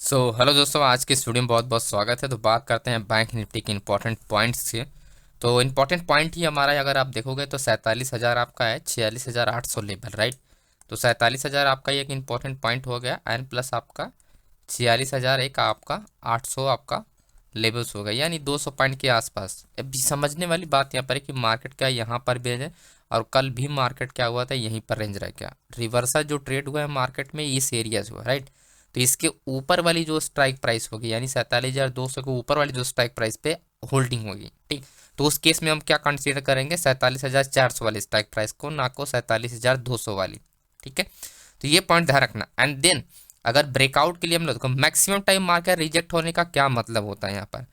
Hello दोस्तों, आज के स्टूडियो में बहुत बहुत स्वागत है। तो बात करते हैं बैंक निफ्टी के इंपॉर्टेंट पॉइंट्स के। तो इंपॉर्टेंट पॉइंट ही हमारा है, अगर आप देखोगे तो 47,000 आपका है, 46,800 लेवल, राइट। तो 47,000 आपका ये एक इंपॉर्टेंट पॉइंट हो गया, एंड प्लस आपका 46,000 एक आपका 800 आपका लेवल्स हो गया, यानी 200 पॉइंट के आसपास। अभी समझने वाली बात यहाँ पर है कि मार्केट क्या यहाँ पर भी है, और कल भी मार्केट क्या हुआ था, यहीं पर रेंज रह गया। रिवर्सल जो ट्रेड हुआ है मार्केट में इस एरिया से हुआ, राइट। तो इसके ऊपर वाली जो स्ट्राइक प्राइस होगी, यानी 47,200 के ऊपर वाली जो स्ट्राइक प्राइस पे होल्डिंग होगी, ठीक। तो उस केस में हम क्या कंसीडर करेंगे, 47,400 वाली स्ट्राइक प्राइस को, ना को 47,200 वाली, ठीक है। तो ये पॉइंट ध्यान रखना। एंड देन अगर ब्रेकआउट के लिए हम लोग मैक्सिमम टाइम मार्केट रिजेक्ट होने का क्या मतलब होता है, यहाँ पर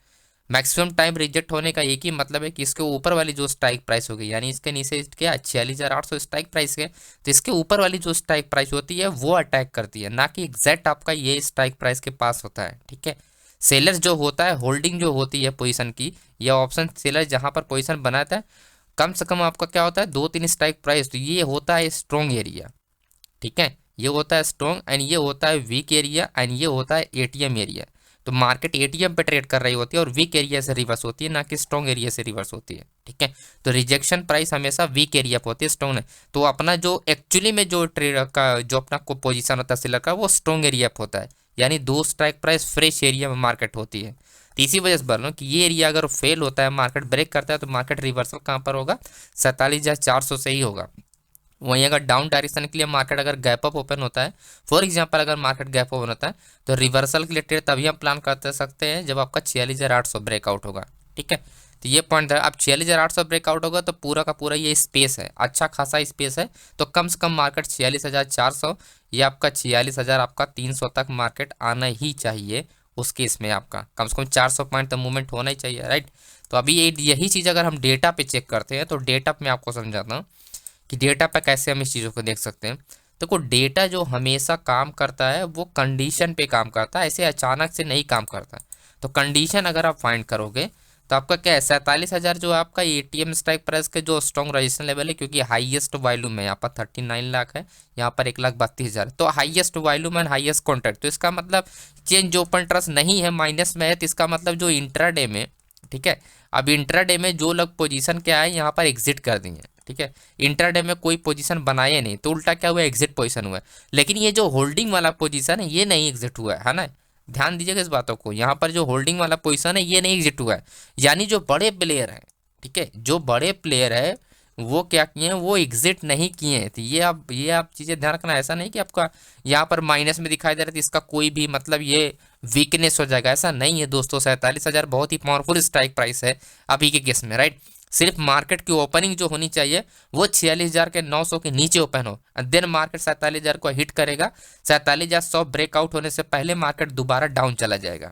मैक्सिमम टाइम रिजेक्ट होने का एक ही मतलब है कि इसके ऊपर वाली जो स्ट्राइक प्राइस होगी, यानी इसके नीचे क्या 46,800 स्ट्राइक प्राइस है, तो इसके ऊपर वाली जो स्ट्राइक प्राइस होती है वो अटैक करती है, ना कि एग्जैक्ट आपका ये स्ट्राइक प्राइस के पास होता है, ठीक है। सेलर जो होता है, होल्डिंग जो होती है पोजीशन की, या ऑप्शन सेलर जहां पर पोजीशन बनाता है, कम से कम आपका क्या होता है, 2-3 स्ट्राइक प्राइस। तो ये होता है स्ट्रॉन्ग एरिया, ठीक है। ये होता है स्ट्रॉन्ग, एंड ये होता है वीक एरिया, एंड ये होता है एटीएम एरिया। तो मार्केट एटीएम पे ट्रेड कर रही होती है और वीक एरिया से रिवर्स होती है, ना कि स्ट्रॉन्ग एरिया से रिवर्स होती है, ठीक है। तो रिजेक्शन प्राइस हमेशा वीक एरिया पे होती है, स्ट्रॉन्ग है। तो अपना जो एक्चुअली में जो ट्रेड का जो अपना को पोजीशन होता है सेलर का, वो स्ट्रॉन्ग एरिया पे होता है, यानी दो स्ट्राइक प्राइस फ्रेश एरिया में मार्केट होती है। तो इसी वजह से बोल रहा हूँ कि ये एरिया अगर फेल होता है, मार्केट ब्रेक करता है, तो मार्केट रिवर्सल कहाँ पर होगा, 47,400 से ही होगा। वहीं अगर डाउन डायरेक्शन के लिए मार्केट अगर गैप अप ओपन होता है, फॉर एग्जांपल अगर मार्केट गैप ओपन होता है, तो रिवर्सल के लिए ट्रेड तभी हम प्लान कर सकते हैं जब आपका 46,800 ब्रेकआउट होगा, ठीक है। तो ये पॉइंट है, अब 46,800 ब्रेकआउट होगा तो पूरा का पूरा ये स्पेस है, अच्छा खासा स्पेस है। तो कम से कम मार्केट 46,400 या आपका 46,000 आपका 300 तक मार्केट आना ही चाहिए। उस केस में आपका कम से कम 400 पॉइंट तो मूवमेंट होना ही चाहिए, राइट। तो अभी यही चीज़ अगर हम डेटा पे चेक करते हैं, तो डेटा पे मैं आपको समझाता हूँ कि डेटा पे कैसे हम इस चीज़ों को देख सकते हैं। तो को डेटा जो हमेशा काम करता है वो कंडीशन पे काम करता है, ऐसे अचानक से नहीं काम करता। तो कंडीशन अगर आप फाइंड करोगे, तो आपका क्या है, 47,000 जो आपका एटीएम स्ट्राइक प्राइस के जो स्ट्रॉन्ग रजिस्टेंस लेवल है, क्योंकि हाईएस्ट वॉल्यूम है यहाँ पर 39 लाख है, यहाँ पर 1,32,000, तो highest volume and highest contract. तो इसका मतलब चेंज ओपन ट्रस्ट नहीं है, माइनस में है, तो इसका मतलब जो इंट्राडे में, ठीक है। अब इंट्राडे में जो लोग पोजीशन क्या है यहाँ पर एग्जिट कर दिए, ठीक है। इंट्राडे में कोई पोजीशन बनाए नहीं, तो उल्टा क्या हुआ, एग्जिट पोजीशन हुआ है। लेकिन ये जो होल्डिंग वाला पोजीशन है ये नहीं एग्जिट हुआ है ना। ध्यान दीजिएगा इस बातों को, यहाँ पर जो होल्डिंग वाला पोजीशन है ये नहीं एग्जिट हुआ है। यानी जो बड़े प्लेयर हैं, ठीक है, जो बड़े प्लेयर है वो क्या किए हैं, वो एग्जिट नहीं किए हैं। तो ये आप चीज़ें ध्यान रखना, ऐसा नहीं कि आपका यहाँ पर माइनस में दिखाई दे रहा है तो इसका कोई भी मतलब ये वीकनेस हो जाएगा, ऐसा नहीं है दोस्तों। 47,000 बहुत ही पावरफुल स्ट्राइक प्राइस है अभी के केस में, राइट। सिर्फ मार्केट की ओपनिंग जो होनी चाहिए वो 46,000 के 900 के नीचे ओपन हो, देन मार्केट 47,000 को हिट करेगा। 47,100 ब्रेकआउट होने से पहले मार्केट दोबारा डाउन चला जाएगा,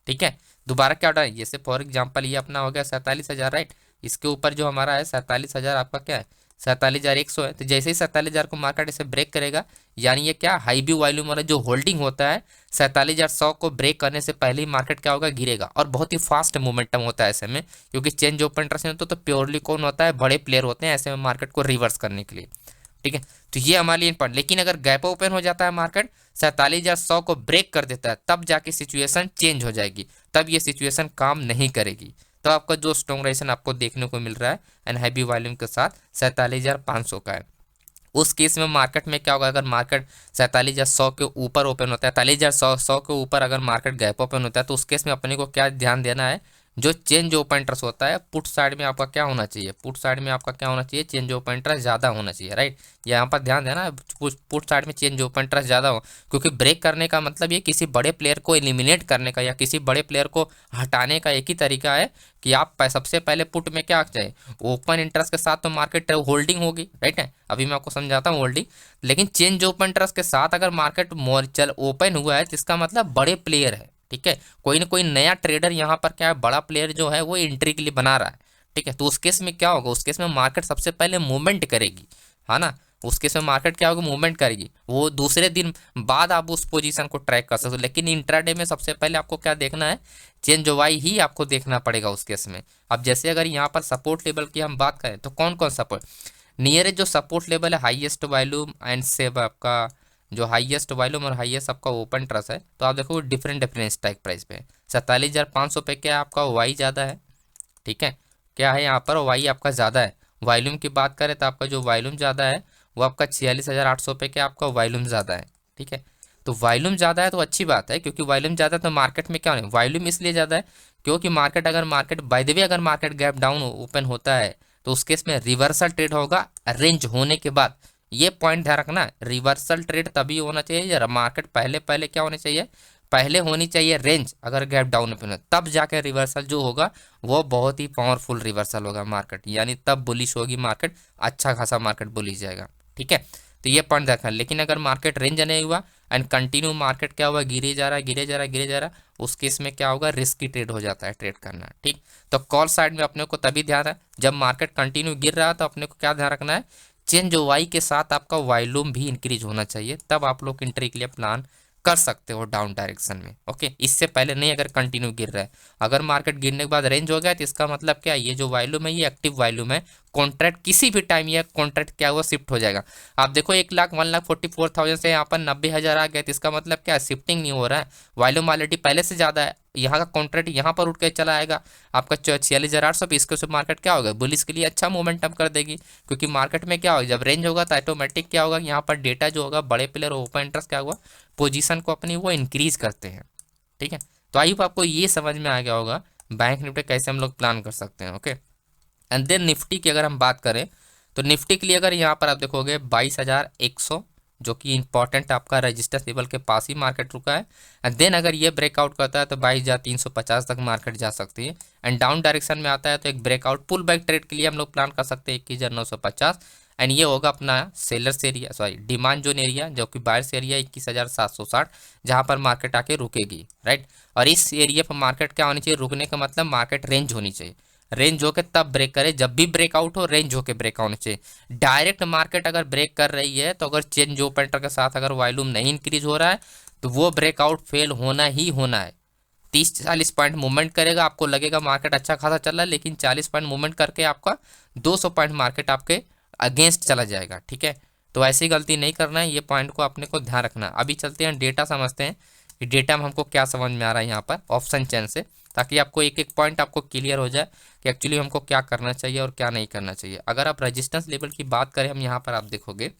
ठीक है। दोबारा क्या डाउन, जैसे फॉर एग्जांपल ये अपना हो गया 47,000, राइट। इसके ऊपर जो हमारा है 47,000 आपका क्या है, 47,100 है। तो जैसे ही 47,000 को मार्केट इसे ब्रेक करेगा, यानी ये क्या हाई व्यू वॉल्यूम वाला जो होल्डिंग होता है, 47,100 को ब्रेक करने से पहले ही मार्केट क्या होगा, गिरेगा। और बहुत ही फास्ट मोमेंटम होता है ऐसे में, क्योंकि चेंज ओपन ट्रस्ट होता तो प्योरली कौन होता है, बड़े प्लेयर होते हैं ऐसे में मार्केट को रिवर्स करने के लिए, ठीक है। तो ये हमारे लिए इंपॉर्टेंट। लेकिन अगर गैप ओपन हो जाता है, मार्केट 47,100 को ब्रेक कर देता है, तब जाके सिचुएशन चेंज हो जाएगी, तब ये सिचुएशन काम नहीं करेगी। तो आपका जो स्ट्रॉन्ग रेशन आपको देखने को मिल रहा है एंड हैवी वॉल्यूम के साथ 47,500 का है, उस केस में मार्केट में क्या होगा, अगर मार्केट 47,100 के ऊपर ओपन होता है, 47,100 के ऊपर अगर मार्केट गैप ओपन होता है, तो उस केस में अपने को क्या ध्यान देना है, जो चेंज ओपन इंटरेस्ट होता है पुट साइड में आपका क्या होना चाहिए, पुट साइड में आपका क्या होना चाहिए, चेंज ओपन इंटरेस्ट ज़्यादा होना चाहिए, राइट। यहाँ पर ध्यान देना, पुट साइड में चेंज ओपन इंटरेस्ट ज़्यादा हो, क्योंकि ब्रेक करने का मतलब ये किसी बड़े प्लेयर को एलिमिनेट करने का या किसी बड़े प्लेयर को हटाने का एक ही तरीका है कि आप सबसे पहले पुट में क्या चाहिए, ओपन इंटरेस्ट के साथ तो मार्केट होल्डिंग होगी, राइट है। अभी मैं आपको समझाता हूँ होल्डिंग। लेकिन चेंज ओपन इंटरेस्ट के साथ अगर मार्केट चल ओपन हुआ है, तो इसका मतलब बड़े प्लेयर है, ठीक है। कोई ना कोई नया ट्रेडर यहाँ पर क्या है, बड़ा प्लेयर जो है वो एंट्री के लिए बना रहा है, ठीक है। तो उस केस में क्या होगा, उस केस में मार्केट सबसे पहले मूवमेंट करेगी, है ना। उस केस में मार्केट क्या होगा, मूवमेंट करेगी। वो दूसरे दिन बाद आप उस पोजीशन को ट्रैक कर सकते हो, लेकिन इंट्राडे में सबसे पहले आपको क्या देखना है, चेंज वाई ही आपको देखना पड़ेगा उस केस में। अब जैसे अगर यहाँ पर सपोर्ट लेवल की हम बात करें, तो कौन कौन सपोर्ट नियर जो सपोर्ट लेवल है, हाईएस्ट वॉल्यूम एंड से आपका जो हाईएस्ट वॉल्यूम और हाईएस्ट आपका ओपन ट्रस्ट है, तो आप देखो डिफरेंट डिफरेंट स्ट्राइक प्राइस पे है। 47,500 पे क्या है आपका वाई ज़्यादा है, ठीक है, क्या है यहाँ पर वाई आपका ज़्यादा है। वॉल्यूम की बात करें तो आपका जो वॉल्यूम ज़्यादा है वो आपका 46,800 पे क्या आपका वॉल्यूम ज़्यादा है, ठीक है। तो वॉल्यूम ज़्यादा है तो अच्छी बात है, क्योंकि वॉल्यूम ज़्यादा तो मार्केट में क्या है, वॉल्यूम इसलिए ज़्यादा है क्योंकि मार्केट बाय द वे अगर मार्केट गैप डाउन ओपन होता है तो उस केस में रिवर्सल ट्रेड होगा रेंज होने के बाद। ये पॉइंट ध्यान रखना, रिवर्सल ट्रेड तभी होना चाहिए जब मार्केट पहले पहले क्या होना चाहिए, पहले होनी चाहिए रेंज, अगर गैप डाउन ओपन हो तब जाकर रिवर्सल जो होगा वो बहुत ही पावरफुल रिवर्सल होगा मार्केट, यानी तब बुलिश होगी मार्केट, अच्छा खासा मार्केट बुलिश जाएगा, ठीक है। तो ये पॉइंट देखना। लेकिन अगर मार्केट रेंज नहीं हुआ एंड कंटिन्यू मार्केट क्या हुआ, गिरे जा रहा गिरे जा रहा गिरे जा रहा, उस केस में क्या होगा, रिस्की ट्रेड हो जाता है ट्रेड करना, ठीक। तो कॉल साइड में अपने को तभी ध्यान है जब मार्केट कंटिन्यू गिर रहा है, तो अपने को क्या ध्यान रखना है, चेंज वाई के साथ आपका वॉल्यूम भी इंक्रीज होना चाहिए, तब आप लोग एंट्री के लिए प्लान कर सकते हो डाउन डायरेक्शन में, ओके। इससे पहले नहीं अगर कंटिन्यू गिर रहा है। अगर मार्केट गिरने के बाद रेंज हो गया तो इसका मतलब क्या है, ये जो वॉल्यूम है ये एक्टिव वॉल्यूम है, कॉन्ट्रैक्ट किसी भी टाइम ये कॉन्ट्रैक्ट क्या हुआ शिफ्ट हो जाएगा। आप देखो 1,44,000 से यहाँ पर 90,000 आ गया, तो इसका मतलब क्या है, शिफ्टिंग नहीं हो रहा है, वॉल्यूम ऑलरेडी पहले से ज़्यादा है, यहाँ का कॉन्ट्रैक्ट यहाँ पर उठ के चला आएगा आपका 46,800 पे, इसके मार्केट क्या होगा, बुलिश के लिए अच्छा मोमेंटम कर देगी। क्योंकि मार्केट में क्या होगा, जब रेंज होगा तो ऑटोमेटिक क्या होगा, यहाँ पर डेटा जो होगा बड़े प्लेयर ओपन इंटरेस्ट क्या हुआ, पोजीशन को अपनी वो इंक्रीज करते हैं, ठीक है। तो आई होप आपको ये समझ में आ गया होगा बैंक निफ्टी कैसे हम लोग प्लान कर सकते हैं, ओके। एंड देन निफ्टी की अगर हम बात करें तो निफ्टी के लिए अगर यहाँ पर आप देखोगे 22,100 जो कि इंपॉर्टेंट आपका रजिस्टर लेवल के पास ही मार्केट रुका है। एंड देन अगर ये ब्रेकआउट करता है तो 22,350 तक मार्केट जा सकती है। एंड डाउन डायरेक्शन में आता है तो एक ब्रेकआउट पुल बैक ट्रेड के लिए हम लोग प्लान कर सकते हैं 21,950। एंड ये होगा अपना sellers area, sorry demand zone area, जो कि बायर्स एरिया 21,760, जहाँ पर मार्केट आके रुकेगी, राइट। और इस एरिया पर मार्केट क्या होनी चाहिए, रुकने का मतलब मार्केट रेंज होनी चाहिए, रेंज होके तब ब्रेक करे, जब भी ब्रेकआउट हो रेंज होके ब्रेक होने चाहिए। डायरेक्ट मार्केट अगर ब्रेक कर रही है तो अगर चेंज ओपन के साथ अगर वॉल्यूम नहीं इंक्रीज हो रहा है तो वो ब्रेकआउट फेल होना ही होना है। 30-40 पॉइंट मूवमेंट करेगा, आपको लगेगा मार्केट अच्छा खासा चल रहा है, लेकिन 40 पॉइंट मूवमेंट करके आपका 200 पॉइंट मार्केट आपके अगेंस्ट चला जाएगा, ठीक है। तो ऐसी गलती नहीं करना है, ये पॉइंट को अपने को ध्यान रखना है। अभी चलते हैं डेटा समझते हैं कि डेटा में हमको क्या समझ में आ रहा है यहाँ पर ऑप्शन चेन से, ताकि आपको एक एक पॉइंट आपको क्लियर हो जाए कि एक्चुअली हमको क्या करना चाहिए और क्या नहीं करना चाहिए। अगर आप रेजिस्टेंस लेवल की बात करें, हम यहाँ पर आप देखोगे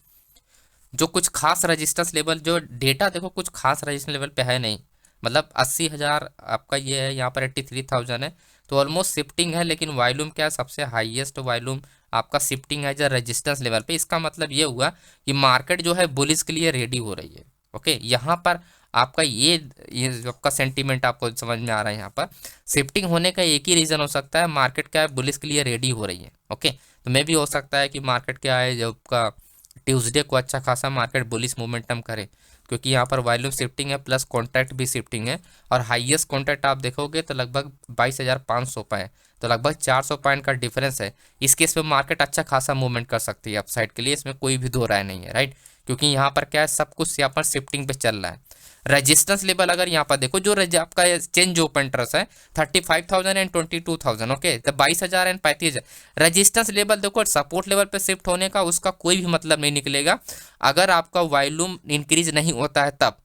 जो कुछ खास रेजिस्टेंस लेवल, जो डेटा देखो कुछ खास रेजिस्टेंस लेवल पे है नहीं, मतलब 80,000 आपका ये है, यहाँ पर 83,000 है, तो ऑलमोस्ट शिफ्टिंग है। लेकिन वॉल्यूम क्या है, सबसे हाईएस्ट वॉल्यूम आपका शिफ्टिंग है जो रेजिस्टेंस लेवल पे। इसका मतलब ये हुआ कि मार्केट जो है बुलिश के लिए रेडी हो रही है, ओके। यहाँ पर आपका ये जो आपका सेंटीमेंट आपको समझ में आ रहा है, यहाँ पर शिफ्टिंग होने का एक ही रीज़न हो सकता है, मार्केट क्या है बुलिश के लिए रेडी हो रही है, ओके। तो मे भी हो सकता है कि मार्केट क्या है, जब का ट्यूसडे को अच्छा खासा मार्केट बुलिश मोमेंटम करे, क्योंकि यहाँ पर वॉल्यूम शिफ्टिंग है प्लस कॉन्ट्रैक्ट भी शिफ्टिंग है। और हाईएस्ट कॉन्ट्रैक्ट आप देखोगे तो लगभग 22,500 पे है, तो लगभग 400 पॉइंट का डिफरेंस है। इस केस में मार्केट अच्छा खासा मूवमेंट कर सकती है अपसाइड के लिए, इसमें कोई भी दो राय नहीं है, राइट। क्योंकि यहाँ पर क्या है, सब कुछ यहाँ पर शिफ्टिंग पे चल रहा है। रेजिस्टेंस लेवल अगर यहाँ पर देखो, जो आपका चेंज ओपन ट्रस्ट है 35,000 एंड 22,000, ओके, तो 22,000 एंड 35,000 रेजिस्टेंस लेवल देखो, सपोर्ट लेवल पे शिफ्ट होने का उसका कोई भी मतलब नहीं निकलेगा अगर आपका वॉल्यूम इंक्रीज नहीं होता है तब,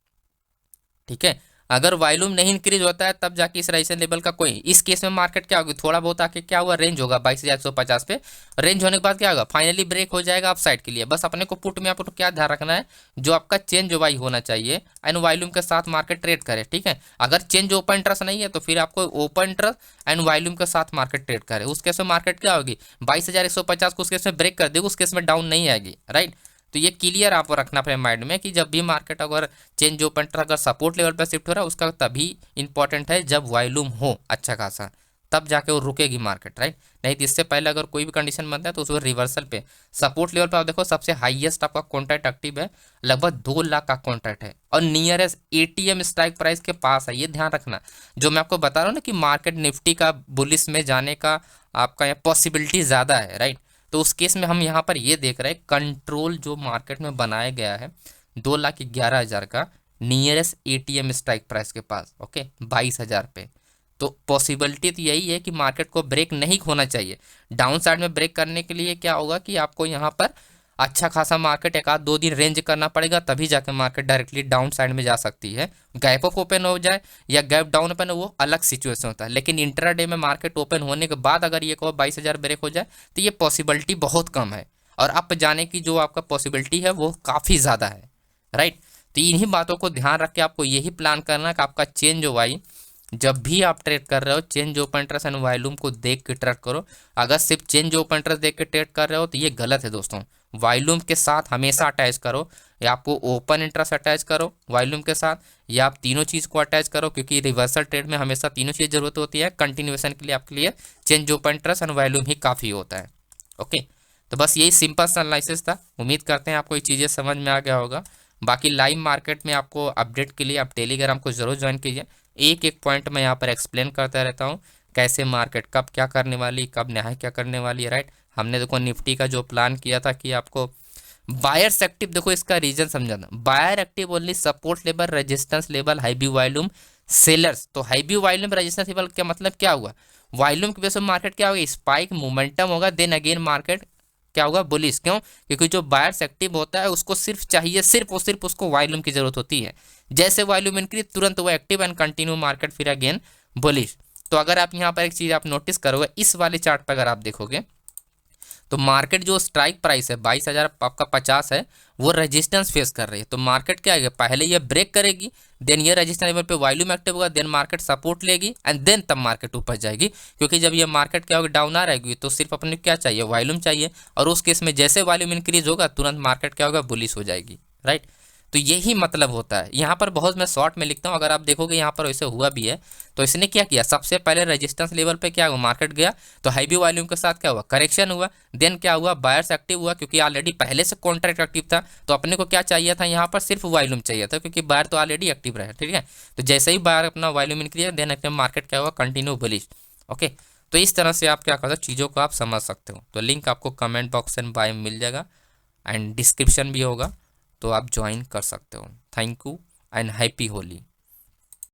ठीक है। अगर वॉल्यूम नहीं इंक्रीज होता है तब जाके इस रेजिस्टेंस लेवल का कोई, इस केस में मार्केट क्या होगी, थोड़ा बहुत आके क्या हुआ, रेंज होगा 22,150 पे। रेंज होने के बाद क्या होगा, फाइनली ब्रेक हो जाएगा अपसाइड के लिए। बस अपने को पुट में आपको क्या ध्यान रखना है, जो आपका चेंज वाई होना चाहिए एंड वॉल्यूम के साथ मार्केट ट्रेड करे, ठीक है। अगर चेंज ओपन इंटरेस्ट नहीं है तो फिर आपको ओपन इंटरेस्ट एंड वॉल्यूम के साथ मार्केट ट्रेड करे। उस केस में मार्केट क्या होगी, 22,150 को उस केस में ब्रेक कर देगी, उस केस में डाउन नहीं आएगी, राइट। तो ये क्लियर आपको रखना अपने माइंड में कि जब भी मार्केट अगर चेंज ओपन अगर सपोर्ट लेवल पर शिफ्ट हो रहा है उसका तभी इंपॉर्टेंट है जब वॉल्यूम हो अच्छा खासा, तब जाके वो रुकेगी मार्केट, राइट। नहीं तो इससे पहले अगर कोई भी कंडीशन बनता है तो उसको रिवर्सल पे सपोर्ट लेवल पर आप देखो, सबसे हाईएस्ट आपका कॉन्ट्रैक्ट एक्टिव है, लगभग 2 लाख का कॉन्ट्रैक्ट है और नियरेस्ट एटीएम स्ट्राइक प्राइस के पास है। ये ध्यान रखना, जो मैं आपको बता रहा हूँ ना कि मार्केट निफ्टी का बुलिश में जाने का आपका यहाँ पॉसिबिलिटी ज़्यादा है, राइट। तो उस केस में हम यहाँ पर ये देख रहे हैं कंट्रोल जो मार्केट में बनाया गया है 2,11,000 का नियरेस्ट एटीएम स्ट्राइक प्राइस के पास, ओके, 22,000 पे। तो पॉसिबिलिटी तो यही है कि मार्केट को ब्रेक नहीं होना चाहिए। डाउन साइड में ब्रेक करने के लिए क्या होगा कि आपको यहाँ पर अच्छा खासा मार्केट एक आध 2 दिन रेंज करना पड़ेगा, तभी जाके मार्केट डायरेक्टली डाउन साइड में जा सकती है। गैप अप ओपन हो जाए या गैप डाउन ओपन हो, वो अलग सिचुएशन होता है। लेकिन इंट्राडे में मार्केट ओपन होने के बाद अगर ये कहो 22,000 ब्रेक हो जाए तो ये पॉसिबिलिटी बहुत कम है, और अप जाने की जो आपका पॉसिबिलिटी है वो काफ़ी ज़्यादा है, राइट। तो इन्हीं बातों को ध्यान रख के आपको यही प्लान करना है कि आपका चेंज हो भाई, जब भी आप ट्रेड कर रहे हो change open interest and volume को देख के ट्रेड करो। अगर सिर्फ चेंज ओपन इंटरेस्ट देख के ट्रेड कर रहे हो तो ये गलत है दोस्तों। वॉल्यूम के साथ हमेशा अटैच करो, या आपको ओपन इंटरेस्ट अटैच करो वॉल्यूम के साथ, या आप तीनों चीज़ को अटैच करो, क्योंकि रिवर्सल ट्रेड में हमेशा तीनों चीज़ जरूरत होती है। कंटिन्यूएशन के लिए आपके लिए change open interest and volume ही काफ़ी होता है। ओके, तो बस यही सिंपल सा एनालिसिस था। उम्मीद करते हैं आपको ये चीज़ें समझ में आ गया होगा। बाकी लाइव मार्केट में आपको अपडेट के लिए आप टेलीग्राम को जरूर ज्वाइन कीजिए। एक एक पॉइंट मैं यहाँ पर एक्सप्लेन करता रहता हूँ, कैसे मार्केट कब क्या करने वाली, कब नया क्या करने वाली है, राइट। हमने देखो निफ्टी का जो प्लान किया था कि आपको बायर्स एक्टिव, देखो इसका रीजन समझाना। Buyer active only support level, resistance level, high view volume sellers. तो high view volume resistance level क्या मतलब, क्या हुआ, वॉल्यूम की वजह से मार्केट क्या होगा, स्पाइक मोमेंटम होगा, देन अगेन मार्केट क्या होगा, बुलिश। क्यों? क्योंकि जो बायर्स एक्टिव होता है उसको सिर्फ चाहिए, सिर्फ और सिर्फ उसको वॉल्यूम की जरूरत होती है। जैसे वॉल्यूम इंक्रीज तुरंत वो एक्टिव एंड कंटिन्यू मार्केट फिर अगेन बुलिश। तो अगर आप यहाँ पर एक चीज आप नोटिस करोगे, इस वाले चार्ट पर अगर आप देखोगे तो मार्केट जो स्ट्राइक प्राइस है 22,000 आपका 50 है, वो रेजिस्टेंस फेस कर रही है। तो मार्केट क्या है, पहले ये ब्रेक करेगी, देन ये रेजिस्टेंस लेवल पे वॉल्यूम एक्टिव होगा, देन मार्केट सपोर्ट लेगी एंड देन तब मार्केट ऊपर जाएगी। क्योंकि जब ये मार्केट क्या होगी, डाउन आ रहेगी, तो सिर्फ अपने क्या चाहिए, वॉल्यूम चाहिए। और उस केस में जैसे वॉल्यूम इंक्रीज होगा तुरंत मार्केट क्या होगा, बुलिश हो जाएगी, राइट। तो यही मतलब होता है। यहाँ पर बहुत मैं शॉर्ट में लिखता हूँ, अगर आप देखोगे यहाँ पर वैसे हुआ भी है। तो इसने क्या किया, सबसे पहले रेजिस्टेंस लेवल पे क्या हुआ, मार्केट गया, तो हैवी वॉल्यूम के साथ क्या हुआ, करेक्शन हुआ, देन क्या हुआ, बायर्स एक्टिव हुआ, क्योंकि ऑलरेडी पहले से कॉन्ट्रैक्ट एक्टिव था। तो अपने को क्या चाहिए था, यहाँ पर सिर्फ वॉल्यूम चाहिए था, क्योंकि बायर तो ऑलरेडी एक्टिव रहे, ठीक है। तो जैसे ही बायर अपना वॉल्यूम इंक्रीज, देन मार्केट क्या हुआ, कंटिन्यू बुलिश। ओके, तो इस तरह से आप क्या करते हो, चीज़ों को आप समझ सकते हो। तो लिंक आपको कमेंट बॉक्स एंड बाय में मिल जाएगा एंड डिस्क्रिप्शन भी होगा, तो आप ज्वाइन कर सकते हो। Thank you and happy Holi.